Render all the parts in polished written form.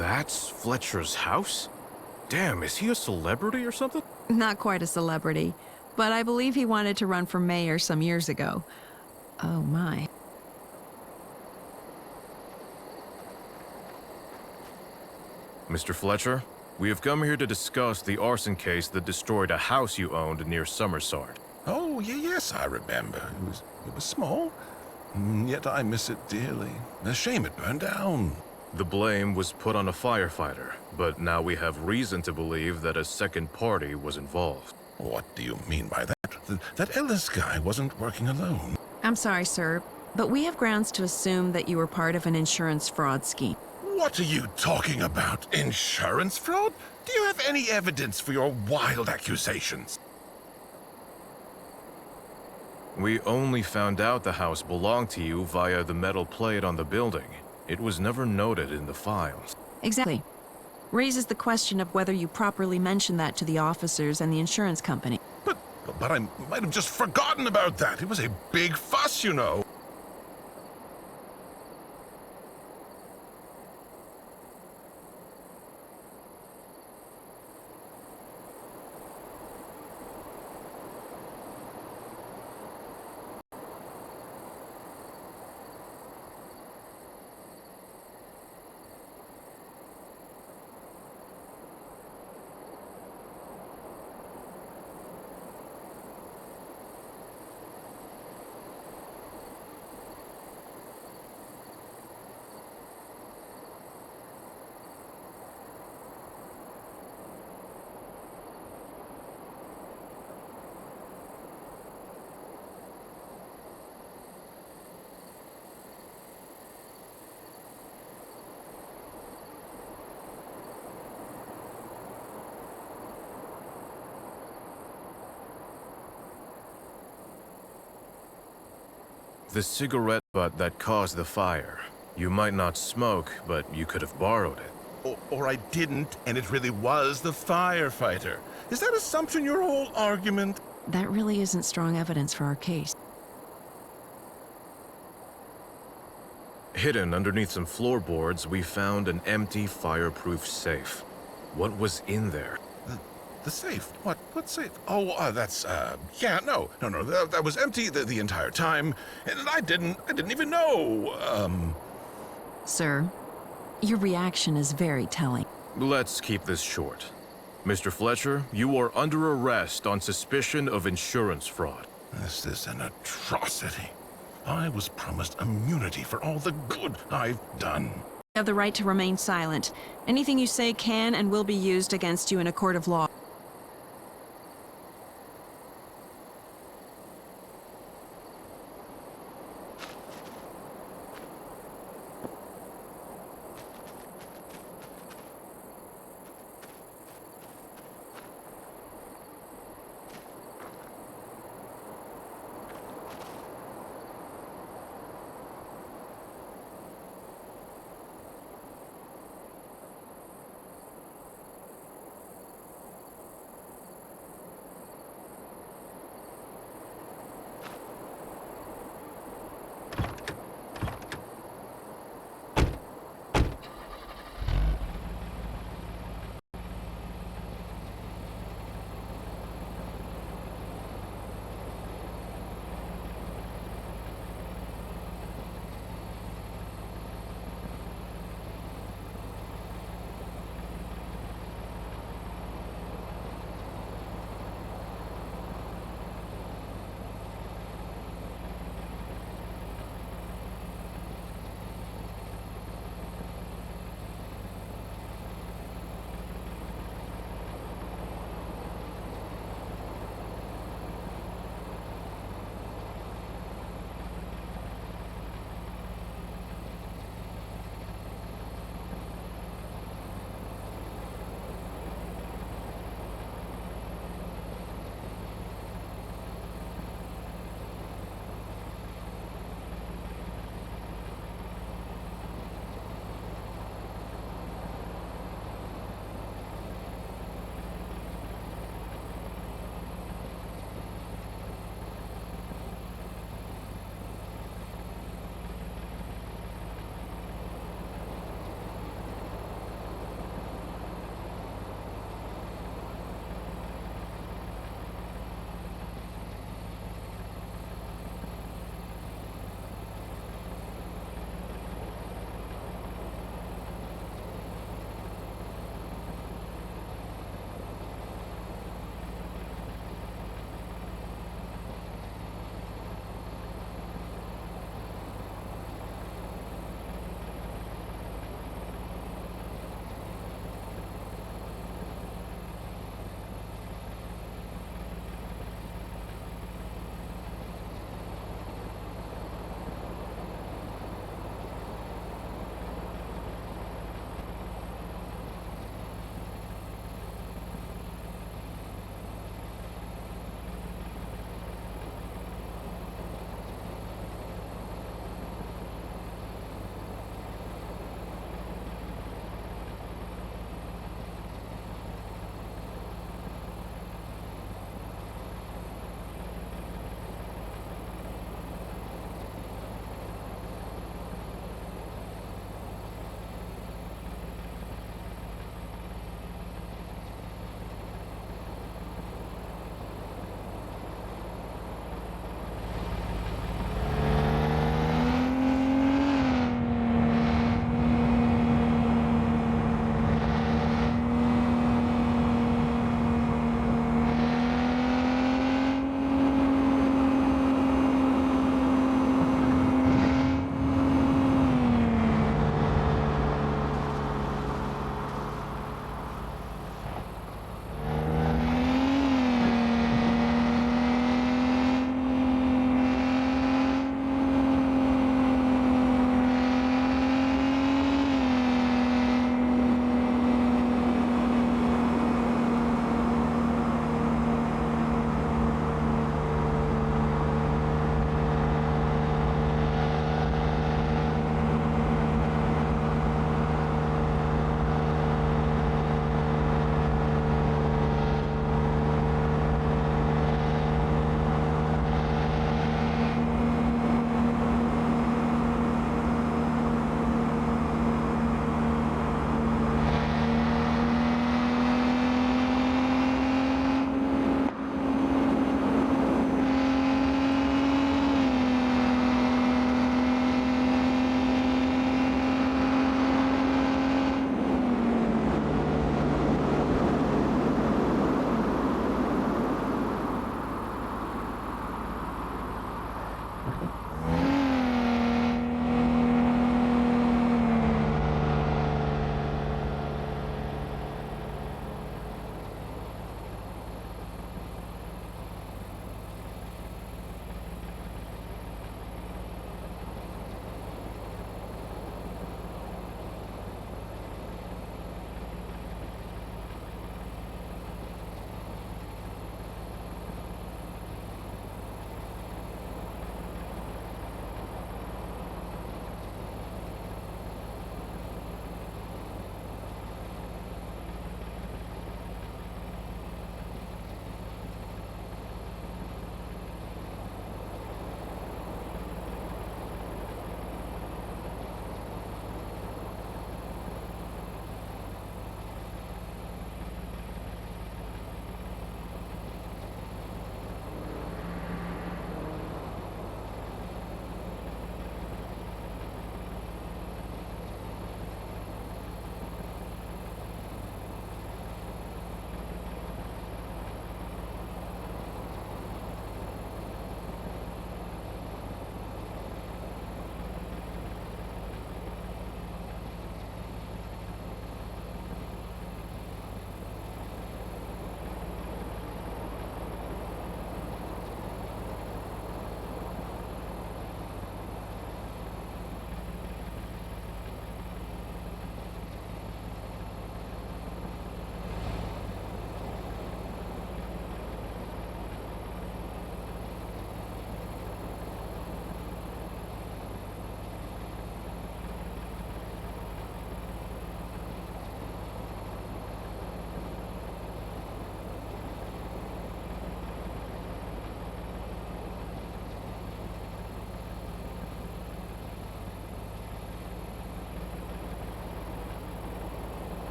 That's Fletcher's house? Damn, is he a celebrity or something? Not quite a celebrity, but I believe he wanted to run for mayor some years ago. Oh my. Mr. Fletcher, we have come here to discuss the arson case that destroyed a house you owned near Summersart. Oh, yes, I remember. It was small, yet I miss it dearly. A shame it burned down. The blame was put on a firefighter, but now we have reason to believe that a second party was involved. What do you mean by that? That Ellis guy wasn't working alone. I'm sorry, sir, but we have grounds to assume that you were part of an insurance fraud scheme. What are you talking about? Insurance fraud? Do you have any evidence for your wild accusations? We only found out the house belonged to you via the metal plate on the building. It was never noted in the files. Exactly. Raises the question of whether you properly mentioned that to the officers and the insurance company. But I might have just forgotten about that. It was a big fuss, you know. The cigarette butt that caused the fire. You might not smoke, but you could have borrowed it. Or I didn't, and it really was the firefighter. Is that assumption your whole argument? That really isn't strong evidence for our case. Hidden underneath some floorboards, we found an empty fireproof safe. What was in there? The safe? What safe? Oh, that's, yeah, no, that was empty the entire time, and I didn't even know, Sir, your reaction is very telling. Let's keep this short. Mr. Fletcher, you are under arrest on suspicion of insurance fraud. This is an atrocity. I was promised immunity for all the good I've done. You have the right to remain silent. Anything you say can and will be used against you in a court of law.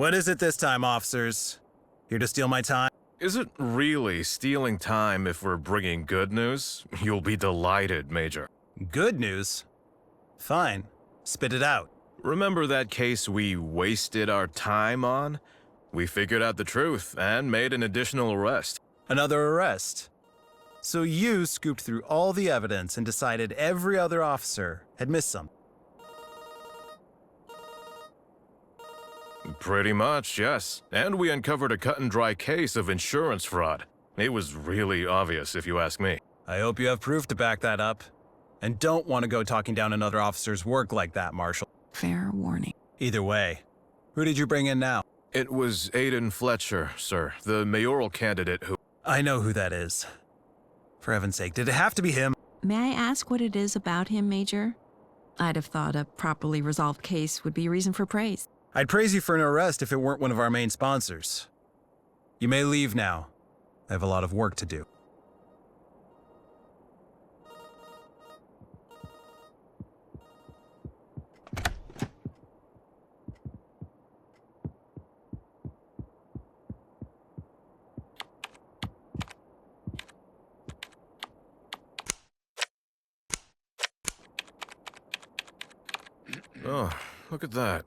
What is it this time, officers? Here to steal my time? Is it really stealing time if we're bringing good news? You'll be delighted, Major. Good news? Fine. Spit it out. Remember that case we wasted our time on? We figured out the truth and made an additional arrest. Another arrest. So you scooped through all the evidence and decided every other officer had missed some. Pretty much, yes. And we uncovered a cut-and-dry case of insurance fraud. It was really obvious, if you ask me. I hope you have proof to back that up. And don't want to go talking down another officer's work like that, Marshal. Fair warning. Either way, who did you bring in now? It was Aiden Fletcher, sir, the mayoral candidate who... I know who that is. For heaven's sake, did it have to be him? May I ask what it is about him, Major? I'd have thought a properly resolved case would be a reason for praise. I'd praise you for an arrest if it weren't one of our main sponsors. You may leave now. I have a lot of work to do. Oh, look at that.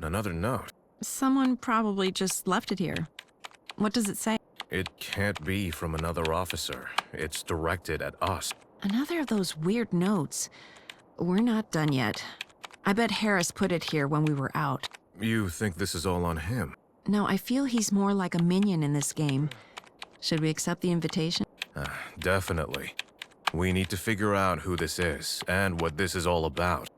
Another note. Someone probably just left it here. What does it say? It can't be from another officer. It's directed at us. Another of those weird notes. We're not done yet. I bet Harris put it here when we were out. You think this is all on him? No, I feel he's more like a minion in this game. Should we accept the invitation? Definitely. We need to figure out who this is and what this is all about.